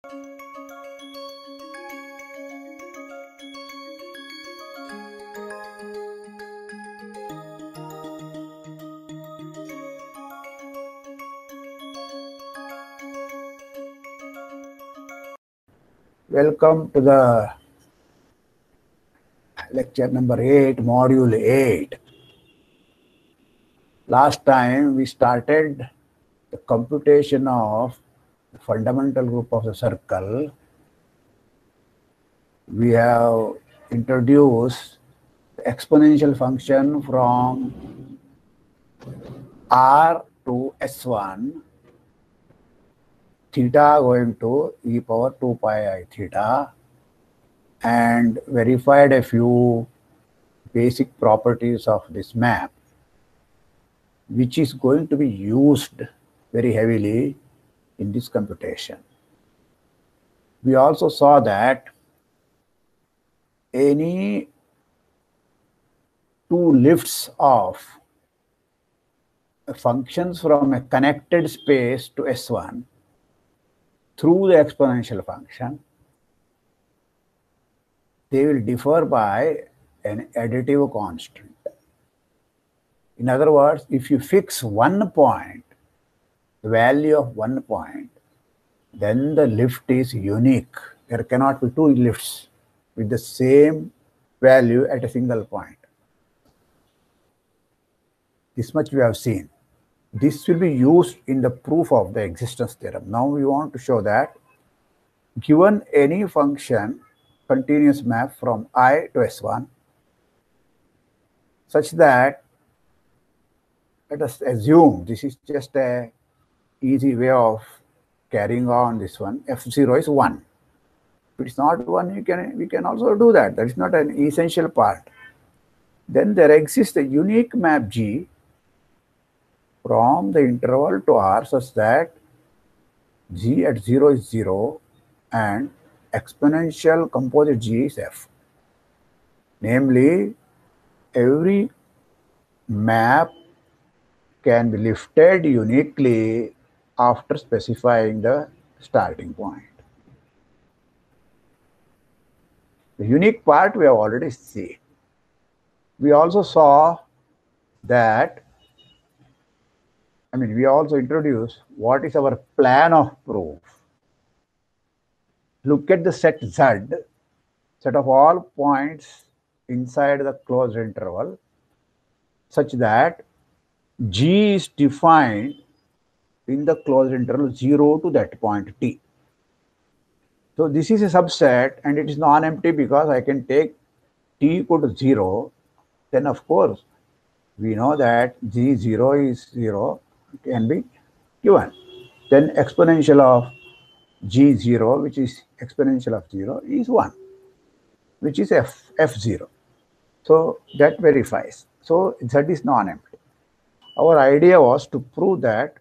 Welcome to the lecture number 8, module 8. Last time we started the computation of the fundamental group of the circle. We have introduced the exponential function from R to S1, theta going to e power 2 pi I theta, and verified a few basic properties of this map, which is going to be used very heavily in this computation. We also saw that any two lifts of functions from a connected space to S1 through the exponential function, they will differ by an additive constant. In other words, if you fix one point, the value of one point, then the lift is unique. There cannot be two lifts with the same value at a single point. This much we have seen. This will be used in the proof of the existence theorem. Now we want to show that given any function continuous map from I to S1 such that, let us assume this is just a easy way of carrying on this one, f0 is 1. If it's not 1, we can also do that. That is not an essential part. Then there exists a unique map G from the interval to R such that G at 0 is 0 and exponential composite G is F. Namely, every map can be lifted uniquely after specifying the starting point. The unique part we have already seen. We also saw that, we also introduced what is our plan of proof. Look at the set Z, set of all points inside the closed interval, such that G is defined in the closed interval 0 to that point T. So this is a subset and it is non-empty because I can take T equal to 0. Then of course, we know that G0 is 0 can be given. Then exponential of G0, which is exponential of 0, is 1, which is F0. So that verifies. So Z is non-empty. Our idea was to prove that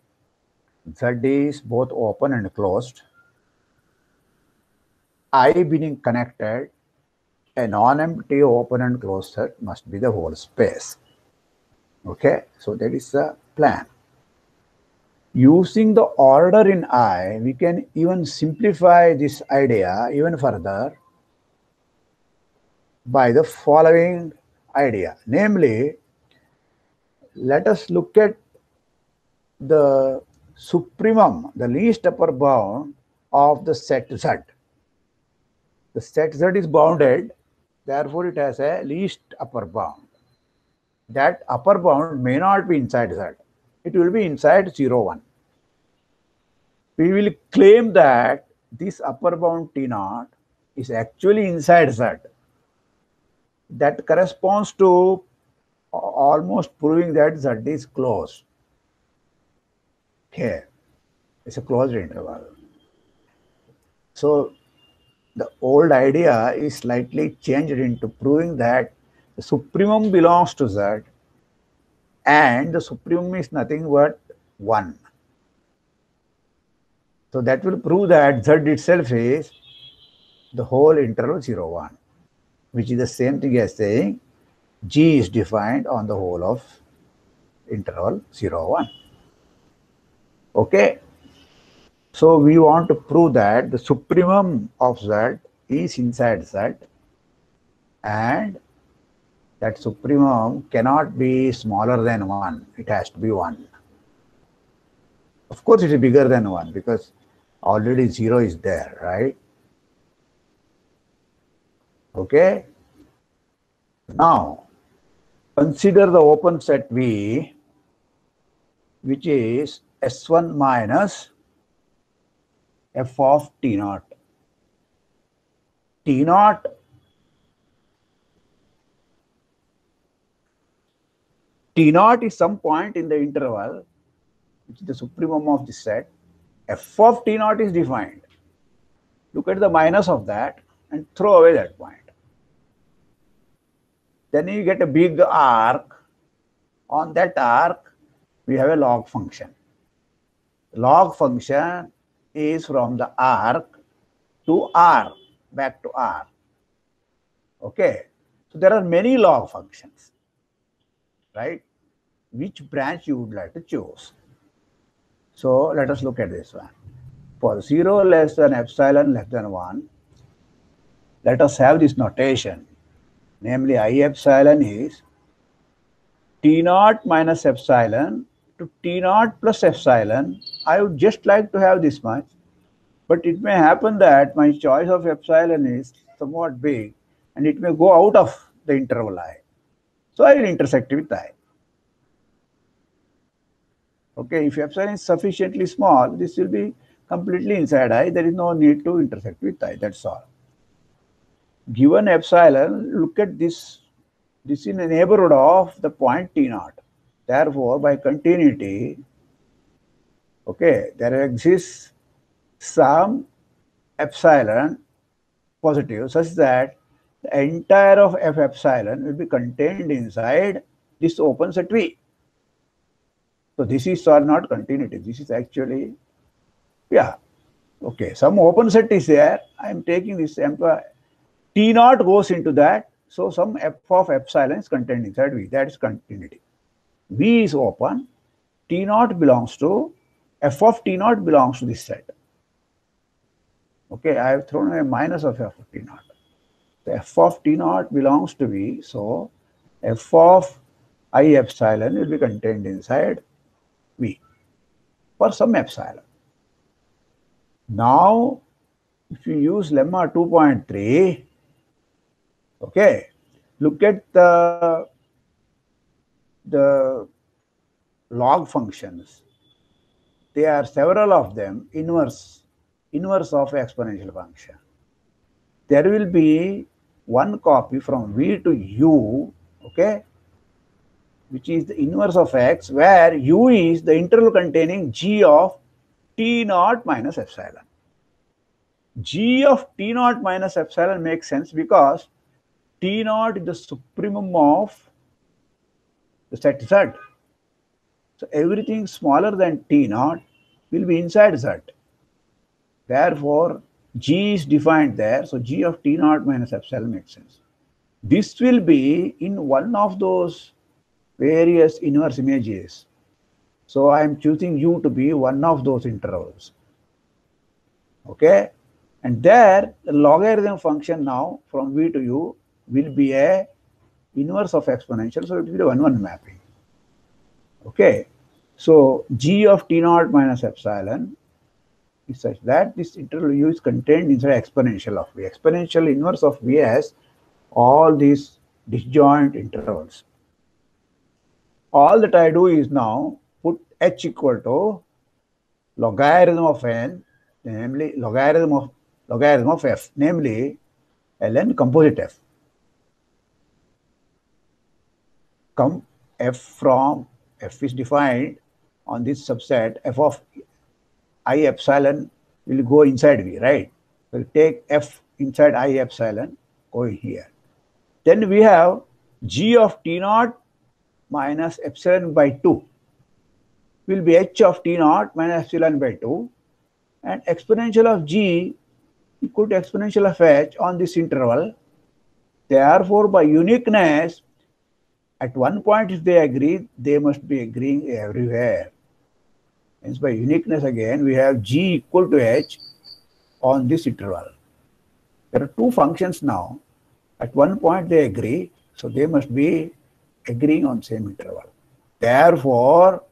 Z is both open and closed. I being connected, a non-empty open and closed set must be the whole space. Okay, so that is the plan. Using the order in I, we can even simplify this idea even further by the following idea. Namely, let us look at the supremum, the least upper bound of the set Z. The set Z is bounded, therefore it has a least upper bound. That upper bound may not be inside Z. It will be inside 0, 1. We will claim that this upper bound T0 is actually inside Z. That corresponds to almost proving that Z is closed. Here, it's a closed interval. So the old idea is slightly changed into proving that the supremum belongs to Z and the supremum is nothing but 1. So that will prove that Z itself is the whole interval 0, 1, which is the same thing as saying G is defined on the whole of interval 0, 1. Okay. So we want to prove that the supremum of Z is inside Z, and that supremum cannot be smaller than 1. It has to be 1. Of course, it is bigger than 1 because already 0 is there, right? Okay. Now, consider the open set V, which is S1 minus f of T naught. T naught is some point in the interval, which is the supremum of this set. F of T naught is defined. Look at the minus of that and throw away that point. Then you get a big arc. On that arc, we have a log function. The log function is from the arc to R, back to R. Okay. So there are many log functions, right? Which branch you would like to choose? So let us look at this one. For 0 less than epsilon less than 1, let us have this notation. Namely, I epsilon is T naught minus epsilon to T naught plus epsilon. I would just like to have this much, but it may happen that my choice of epsilon is somewhat big and it may go out of the interval I. So I will intersect with I. Okay, if epsilon is sufficiently small, this will be completely inside I. There is no need to intersect with I. That's all. Given epsilon, look at this. This is in the neighborhood of the point T naught. Therefore, by continuity, okay, there exists some epsilon positive such that the entire of f epsilon will be contained inside this open set V. So this is not continuity. This is actually, yeah, okay. Some open set is there. I am taking this T naught goes into that. So some f of epsilon is contained inside V. That is continuity. V is open. T naught belongs to, f of T naught belongs to this set. Okay, I have thrown a minus of f of T naught. The f of T naught belongs to V. So f of I epsilon will be contained inside V for some epsilon. Now, if you use lemma 2.3, okay, look at the log functions. There are several of them, inverse of exponential function. There will be one copy from V to U, okay, which is the inverse of x, where U is the interval containing g of T naught minus epsilon. G of T naught minus epsilon makes sense because T naught is the supremum of the set Z. So everything smaller than T naught will be inside Z. Therefore, G is defined there. So G of T naught minus epsilon makes sense. This will be in one of those various inverse images. So I am choosing U to be one of those intervals. Okay. And there, the logarithm function now from V to U will be a inverse of exponential. So it will be a 1-1 mapping. Okay. So G of T naught minus epsilon is such that this interval U is contained inside exponential of V. Exponential inverse of V has all these disjoint intervals. All that I do is now put H equal to logarithm of N, namely logarithm of F, namely ln composite F. F from F is defined on this subset, F of I epsilon will go inside V, right? We'll take F inside I epsilon going here. Then we have G of T naught minus epsilon by 2 will be H of T naught minus epsilon by 2, and exponential of G equal to exponential of H on this interval. Therefore, by uniqueness, at one point if they agree, they must be agreeing everywhere. Hence, by uniqueness again, we have G equal to H on this interval. There are two functions now. At one point they agree, so they must be agreeing on same interval. Therefore,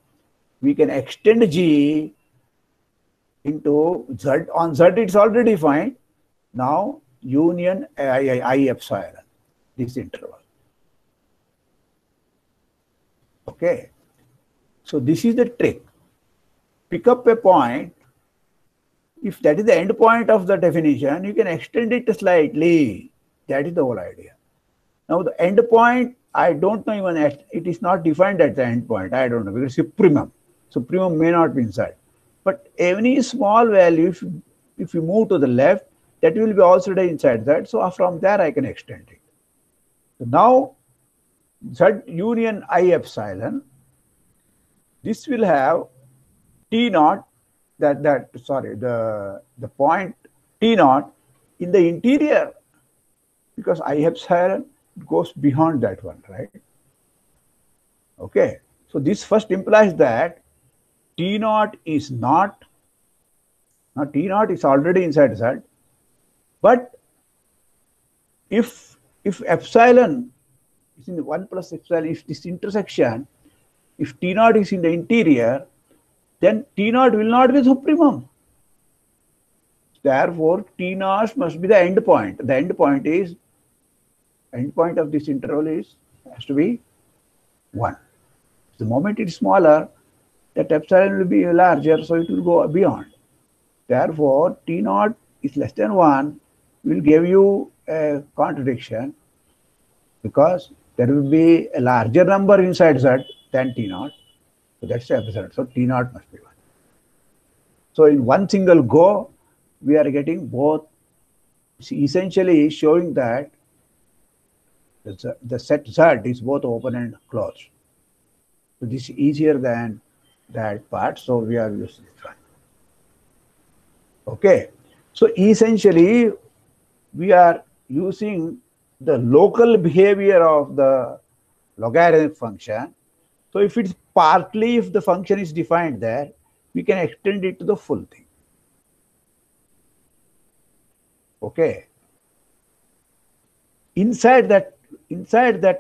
we can extend G into Z. On Z it's already defined. Now union I epsilon, this interval. Okay. So this is the trick. Pick up a point. If that is the end point of the definition, you can extend it slightly. That is the whole idea. Now the end point, I don't know even, it is not defined at the end point. I don't know, because supremum. Supremum may not be inside. But any small value, if you move to the left, that will be also inside that. So from there I can extend it. So now Z union I epsilon, this will have T naught, the point T naught in the interior, because I epsilon goes beyond that one, right? Okay. So this first implies that T naught is not, now T naught is already inside Z, but if epsilon is in 1 plus epsilon, if this intersection, if T naught is in the interior, then T naught will not be supremum. Therefore, T naught must be the end point. The end point of this interval has to be 1. The moment it is smaller, that epsilon will be larger, so it will go beyond. Therefore, T naught is less than 1 will give you a contradiction, because there will be a larger number inside Z than T naught. So that's the epsilon. So T naught must be 1. So in one single go, we are getting both, essentially showing that the set Z is both open and closed. So this is easier than that part. So we are using this one. Okay. So essentially, we are using the local behavior of the logarithmic function. So if it's partly, if the function is defined there, we can extend it to the full thing. Okay. Inside that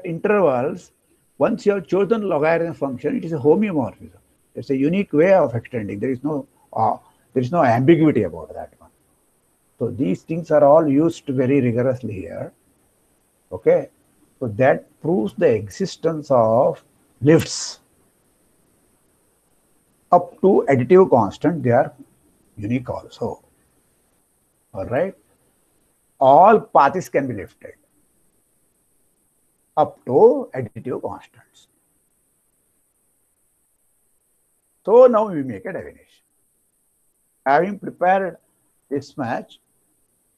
intervals, once you have chosen logarithm function, it is a homeomorphism. It's a unique way of extending. There is no ambiguity about that one. So these things are all used very rigorously here. Okay. So that proves the existence of lifts up to additive constant. They are unique also. All right. All paths can be lifted up to additive constants. So now we make a definition. Having prepared this match,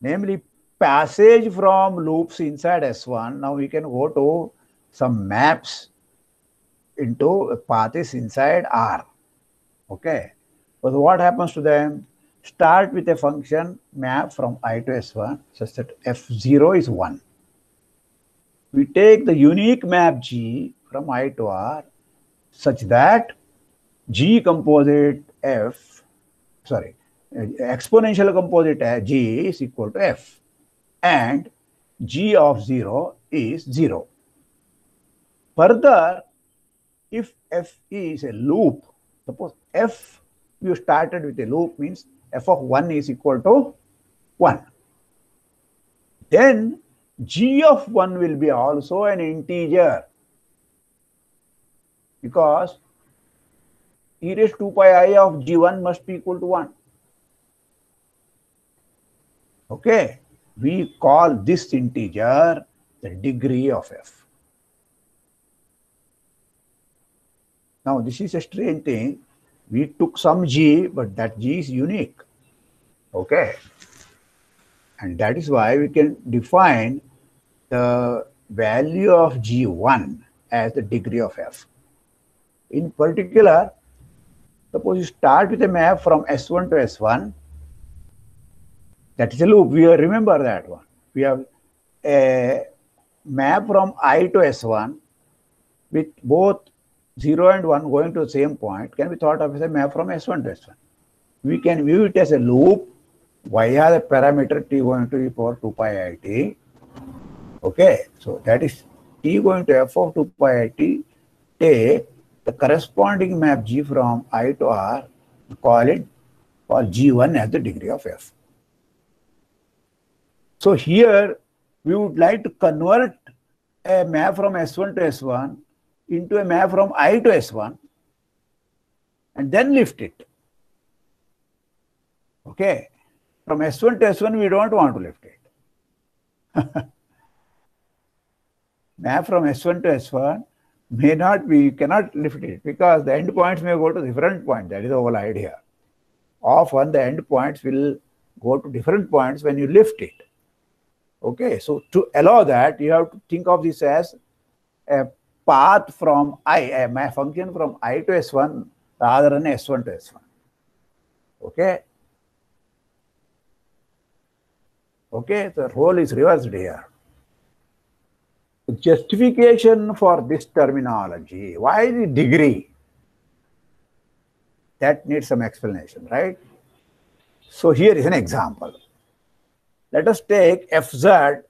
namely passage from loops inside S1, now we can go to some maps into paths inside R. Okay. So what happens to them? Start with a function map from I to S1 such that F0 is 1. We take the unique map G from I to R such that G composite exponential composite G is equal to F, and G of 0 is 0. Further, if F is a loop, suppose F you started with a loop, means F of 1 is equal to 1. Then G of 1 will be also an integer, because e raised to 2 pi I of G1 must be equal to 1. Okay. We call this integer the degree of F. Now this is a strange thing. We took some G, but that G is unique. Okay. And that is why we can define the value of G1 as the degree of F. In particular, suppose you start with a map from S1 to S1. That is a loop. We remember that one. We have a map from I to S1 with both 0 and 1 going to the same point can be thought of as a map from S1 to S1. We can view it as a loop via the parameter t going to e power 2 pi I t. Okay, so that is t going to f of 2 pi I t. Take the corresponding map G from I to R, call it for G1 as the degree of f. So here we would like to convert a map from S1 to S1 into a map from I to S1 and then lift it. Okay, from S1 to S1 we don't want to lift it. Map from S1 to S1 may not be, you cannot lift it because the endpoints may go to different points. That is the whole idea. Often the endpoints will go to different points when you lift it. Okay, so to allow that, you have to think of this as a path from I, my function from I to S1 rather than S1 to S1. Okay. Okay, the role is reversed here. Justification for this terminology. Why the degree? That needs some explanation, right? So here is an example. Let us take fz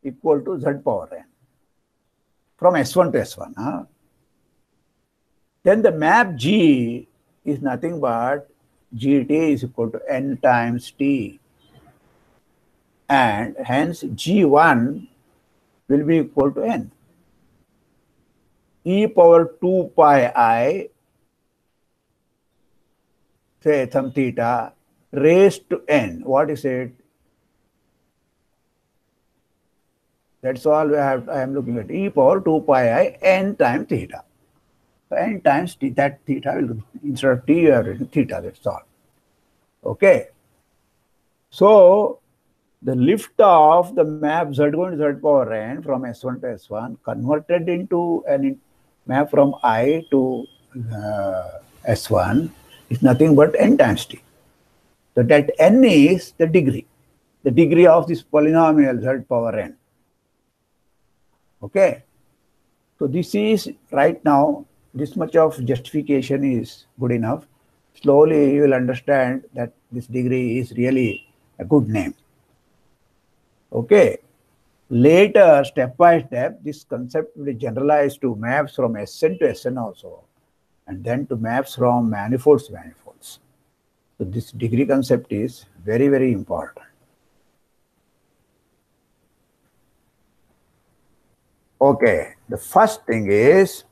equal to z power n from S1 to S1. Then the map G is nothing but gt is equal to n times t. And hence G1 will be equal to n. E power 2 pi I, say some theta, raised to n. What is it? That's all we have. I am looking at e power 2 pi I n times theta. So n times t, that theta will, instead of t, you have written theta, that's all. Okay. So the lift of the map z going to z power n from S1 to S1 converted into a map from I to S1 is nothing but n times t. So that n is the degree of this polynomial z power n. Okay. So this is right now, this much of justification is good enough. Slowly you will understand that this degree is really a good name. Okay. Later, step by step, this concept will be generalized to maps from Sn to Sn also, and then to maps from manifolds to manifolds. So this degree concept is very, very important. Okay, the first thing is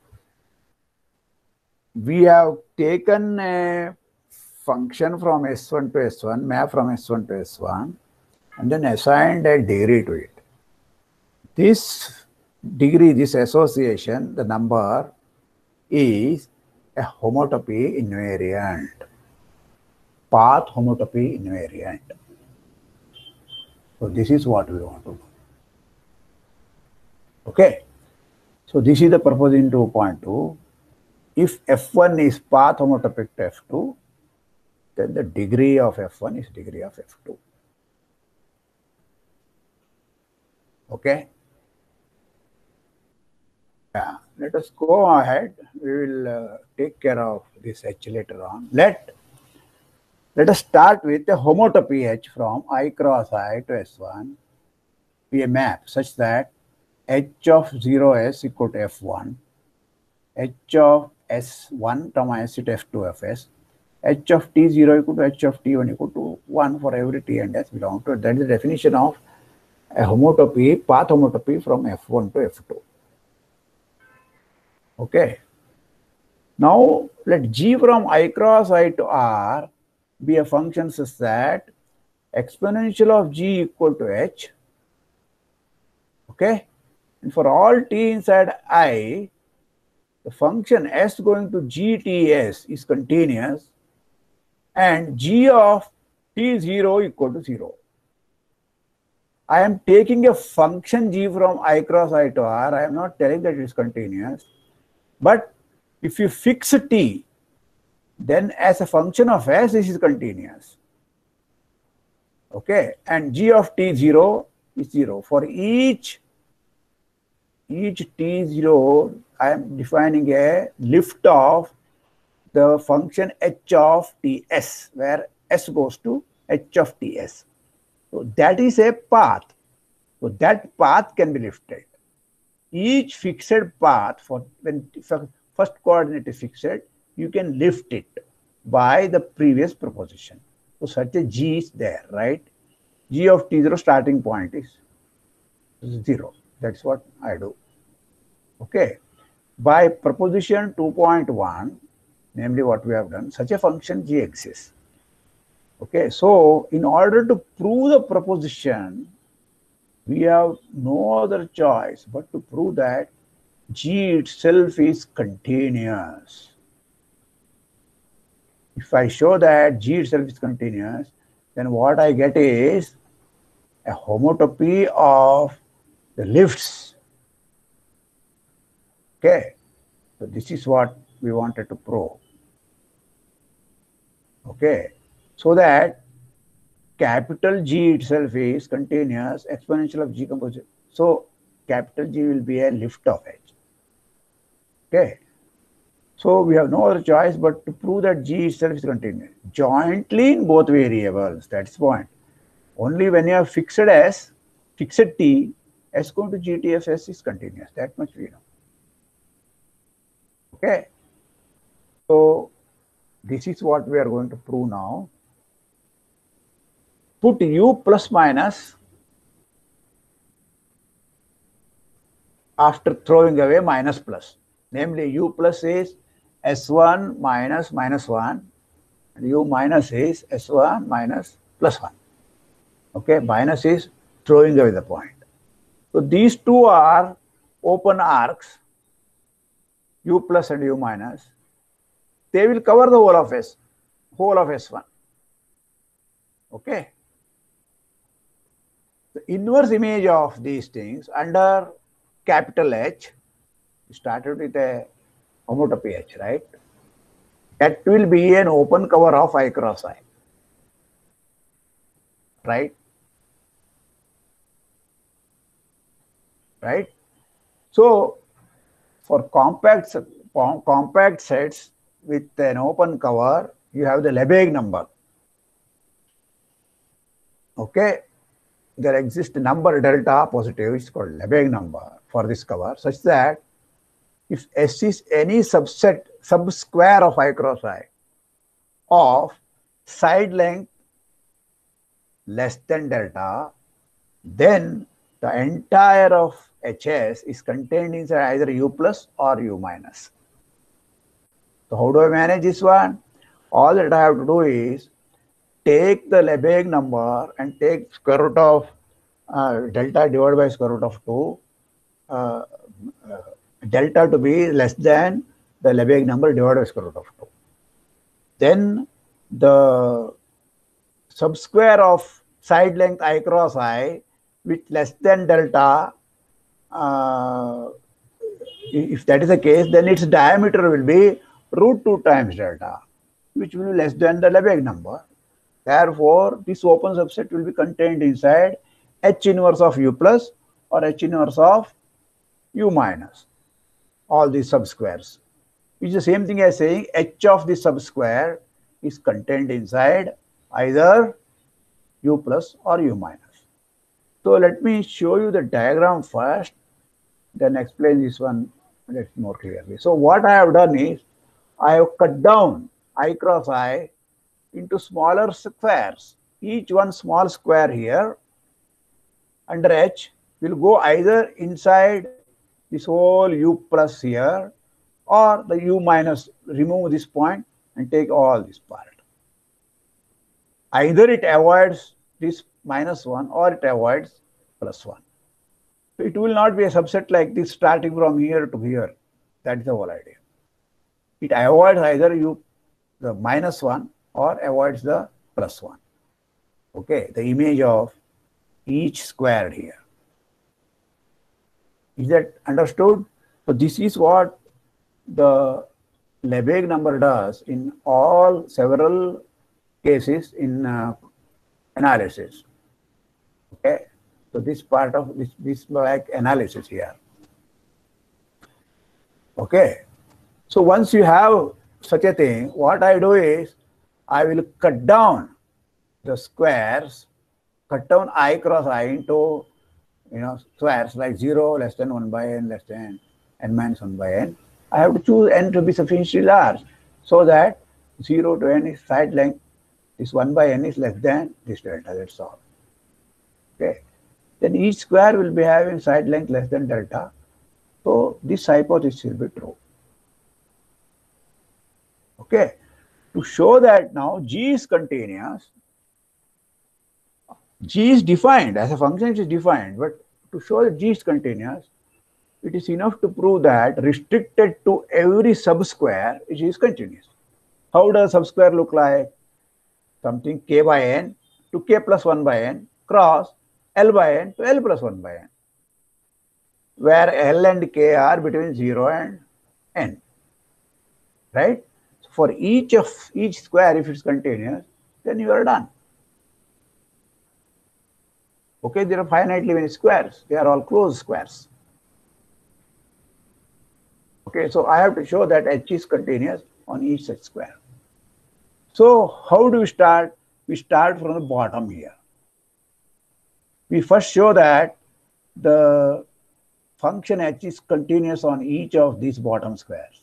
we have taken a function from S1 to S1, map from S1 to S1, and then assigned a degree to it. This degree, this association, the number is a homotopy invariant, path homotopy invariant. So this is what we want to do. Okay. So this is the proposition 2.2. If F1 is path homotopic to F2, then the degree of F1 is degree of F2. Okay. Yeah, let us go ahead. We will take care of this H later on. Let us start with the homotopy H from I cross I to S1 be a map such that H of 0s equal to F1, H of S1 comma S to F2 of S, H of T0 equal to H of T1 equal to 1 for every T and S belong to it. That is the definition of a homotopy, path homotopy from F1 to F2. Okay. Now let G from I cross I to R be a function such that exponential of G equal to H. Okay. And for all T inside I, the function S going to GTS is continuous and G of T0 equal to 0. I am taking a function G from I cross I to R. I am not telling that it is continuous. But if you fix T, then as a function of S, this is continuous. Okay. And G of T0 is 0. For each each t0, I am defining a lift of the function h of ts, where s goes to h of ts. So that is a path. So that path can be lifted. Each fixed path, for when first coordinate is fixed, you can lift it by the previous proposition. So such a g is there, right? G of t0 starting point is 0. That's what I do. Okay. By proposition 2.1, namely what we have done, such a function g exists. Okay. So in order to prove the proposition, we have no other choice but to prove that G itself is continuous. If I show that G itself is continuous, then what I get is a homotopy of the lifts. Okay, so this is what we wanted to prove. Okay, so that capital G itself is continuous exponential of G composite. So capital G will be a lift of H. Okay. So we have no other choice but to prove that G itself is continuous jointly in both variables. That's the point. Only when you have fixed S, fixed T, S going to GTFS is continuous. That much we know. Okay. So this is what we are going to prove now. Put U plus minus after throwing away minus plus. Namely, U plus is S1 minus minus 1, and U minus is S1 minus plus 1. Okay, minus is throwing away the point. So these two are open arcs, U plus and U minus. They will cover the whole of S, whole of S1. Okay. The inverse image of these things under capital H, we started with a homotopy H, right? That will be an open cover of I cross I, right? Right? So for compact sets with an open cover, you have the Lebesgue number. Okay, there exists a number delta positive, it's called Lebesgue number for this cover, such that if S is any subsquare of I cross I of side length less than delta, then the entire of HS is contained inside either U plus or U minus. So how do I manage this one? All that I have to do is take the Lebesgue number and take square root of delta divided by square root of 2, delta to be less than the Lebesgue number divided by square root of 2. Then the subsquare of side length I cross I with less than delta, if that is the case, then its diameter will be root 2 times delta, which will be less than the Lebesgue number. Therefore, this open subset will be contained inside H inverse of U plus or H inverse of U minus, all these subsquares. Which is the same thing as saying H of the subsquare is contained inside either U plus or U minus. So let me show you the diagram first, then explain this one a little more clearly. So what I have done is, I have cut down I cross I into smaller squares. Each one small square here under H will go either inside this whole U plus here or the U minus, remove this point and take all this part. Either it avoids this minus 1 or it avoids plus 1. So it will not be a subset like this starting from here to here. That is the whole idea. It avoids either the minus 1 or avoids the plus 1. Okay, the image of each square here. Is that understood? So this is what the Lebesgue number does in all several cases in analysis. Okay, so this part of this like analysis here. Okay. So once you have such a thing, what I do is I will cut down the squares, cut down I cross I into squares like 0 less than 1 by n less than n minus 1 by n. I have to choose n to be sufficiently large so that 0 to n is side length, this 1 by n is less than this delta, that's all. Okay. Then each square will be having side length less than delta. So this hypothesis will be true. Okay. To show that now G is continuous, G is defined as a function, it is defined, but to show that G is continuous, it is enough to prove that restricted to every subsquare, it is continuous. How does subsquare look like? Something k by n to k plus 1 by n cross L by n to L plus 1 by n, where L and k are between 0 and n, right? So for each square, if it's continuous, then you are done. Okay, there are finitely many squares. They are all closed squares. Okay, so I have to show that H is continuous on each such square. So how do we start? We start from the bottom here. We first show that the function H is continuous on each of these bottom squares.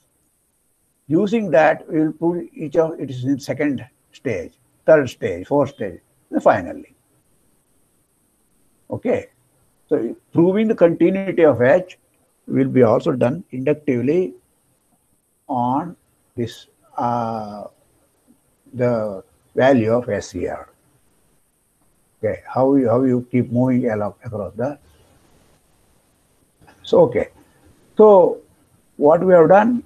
Using that, we will prove each of it is in second stage, third stage, fourth stage, and finally. Okay, so proving the continuity of H will be also done inductively on this the value of S here. Okay, how you keep moving along across the. So okay, so what we have done,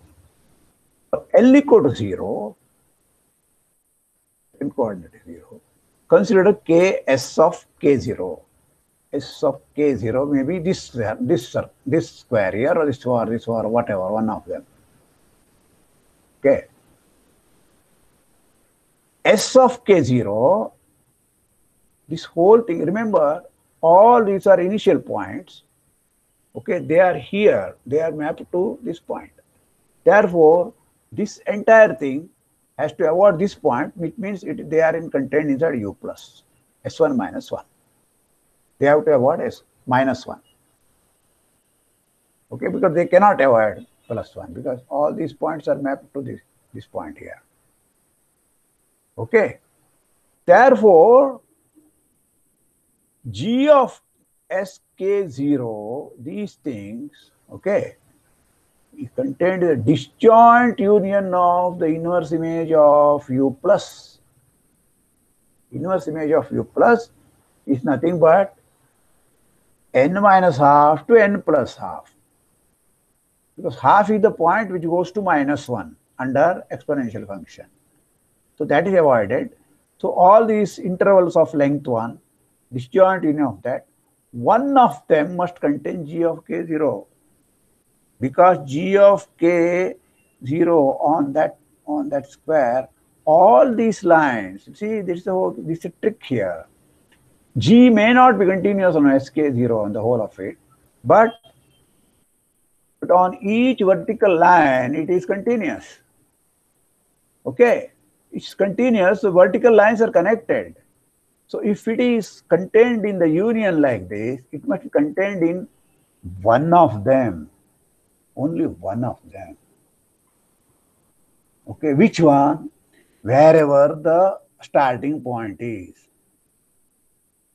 L equal to 0, in coordinate 0, consider K S of K0. S of K0 may be this square here or this or whatever, one of them. Okay. S of K0, this whole thing, remember, all these are initial points. Okay, they are here, they are mapped to this point. Therefore, this entire thing has to avoid this point, which means they are contained inside U plus S1 minus 1. They have to avoid S minus 1. Okay, because they cannot avoid plus 1 because all these points are mapped to this point here. Okay. Therefore, G of SK0, these things, okay, is contained in the disjoint union of the inverse image of U plus. Inverse image of U plus is nothing but n minus half to n plus half. Because half is the point which goes to minus 1 under exponential function. So that is avoided. So all these intervals of length 1, disjoint union of that, one of them must contain G of K0. Because G of K0 on that square, all these lines, see, this is a trick here. G may not be continuous on SK0 on the whole of it, but on each vertical line, it is continuous. Okay, it's continuous, the vertical lines are connected. So if it is contained in the union like this, it must be contained in one of them, only one of them. Okay, which one? Wherever the starting point is.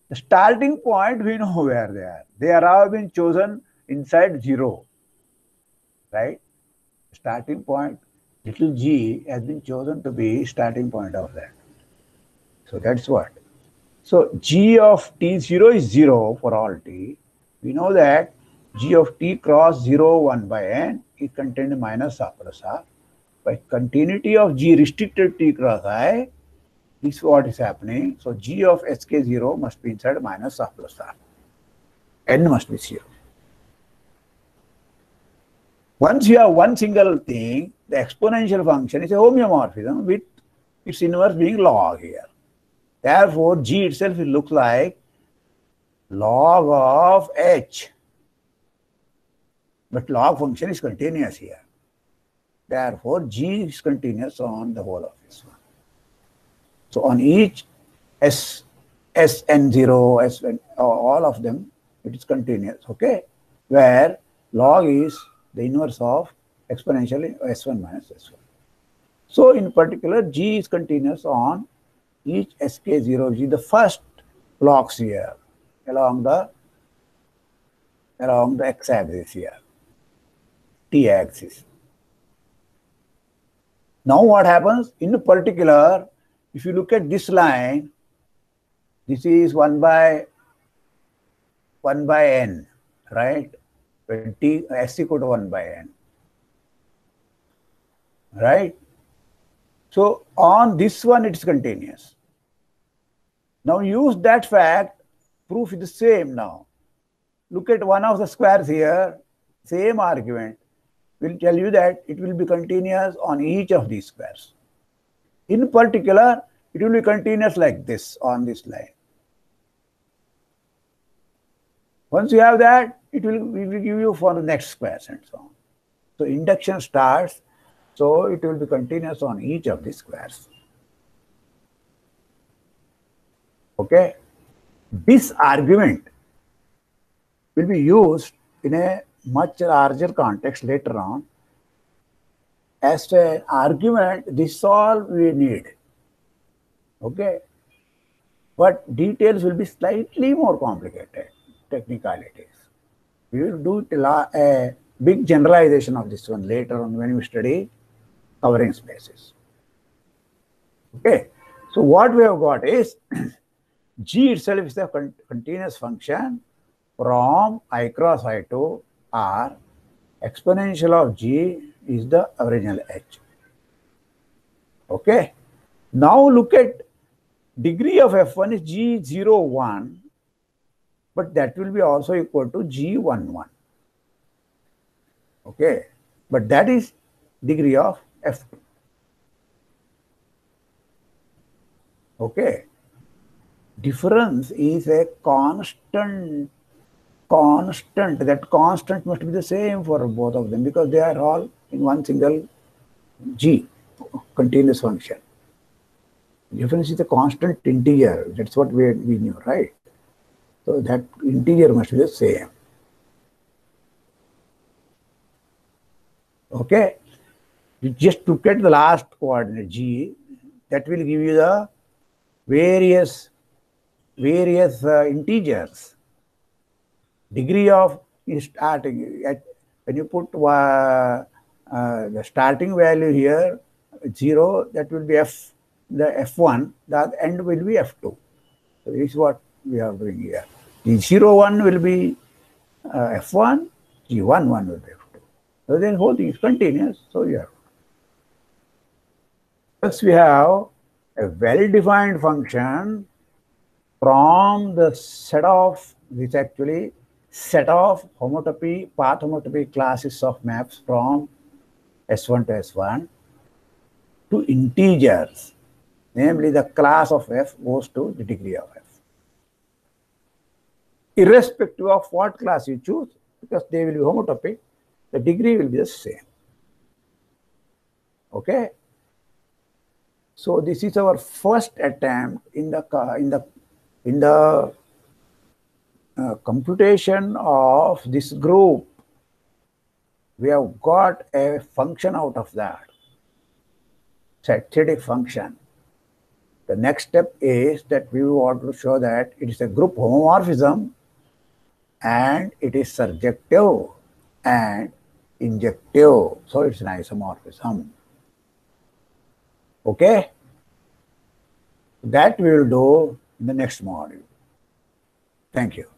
The starting point, we know where they are. They are all been chosen inside 0, right? Starting point, little g has been chosen to be starting point of that. So that's what. So G of T0 is 0 for all t. We know that G of T cross 0, 1 by n is contained in minus half plus half. By continuity of G restricted T cross I, this is what is happening. So G of SK0 must be inside minus half plus half. N must be 0. Once you have one single thing, the exponential function is a homeomorphism with its inverse being log here. Therefore, G itself will look like log of H. But log function is continuous here. Therefore, G is continuous on the whole of S1. So on each Sn0, Sn, all of them, it is continuous, okay? Where log is the inverse of exponential S1 minus S1. So in particular, G is continuous on each Sk0G, the first blocks here along the x-axis here, t-axis. Now what happens? In particular, if you look at this line, this is 1 by n, right? When t s equal to 1 by n, right? So on this one, it's continuous. Now use that fact, proof is the same now. Look at one of the squares here, same argument will tell you that it will be continuous on each of these squares. In particular, it will be continuous like this on this line. Once you have that, it will give you for the next squares and so on. So induction starts, so it will be continuous on each of these squares. Okay? This argument will be used in a much larger context later on. As an argument, this is all we need. Okay? But details will be slightly more complicated, technicalities. We will do a big generalization of this one later on when we study covering spaces. Okay? So what we have got is G itself is a continuous function from I cross I to R. Exponential of G is the original H. Okay. Now look at degree of F1 is G01, but that will be also equal to G11. Okay. But that is degree of F2. Okay. Difference is a constant. That constant must be the same for both of them because they are all in one single G, continuous function. Difference is a constant integer. That's what we knew, right? So that integer must be the same. Okay? You just look at the last coordinate G, that will give you the various integers. Degree of starting at when you put the starting value here 0, that will be F, the F1, the end will be F2. So this is what we are doing here. The 01 will be F1, G11 will be F2. So then whole thing is continuous. So you have. Thus we have a well-defined function from the set of this actually set of homotopy, path homotopy classes of maps from S1 to S1 to integers, namely the class of F goes to the degree of F. Irrespective of what class you choose, because they will be homotopic, the degree will be the same. Okay? So this is our first attempt in the computation of this group. We have got a function out of that, static function. The next step is that we want to show that it is a group homomorphism and it is surjective and injective. So it's an isomorphism. Okay? That we will do in the next module. Thank you.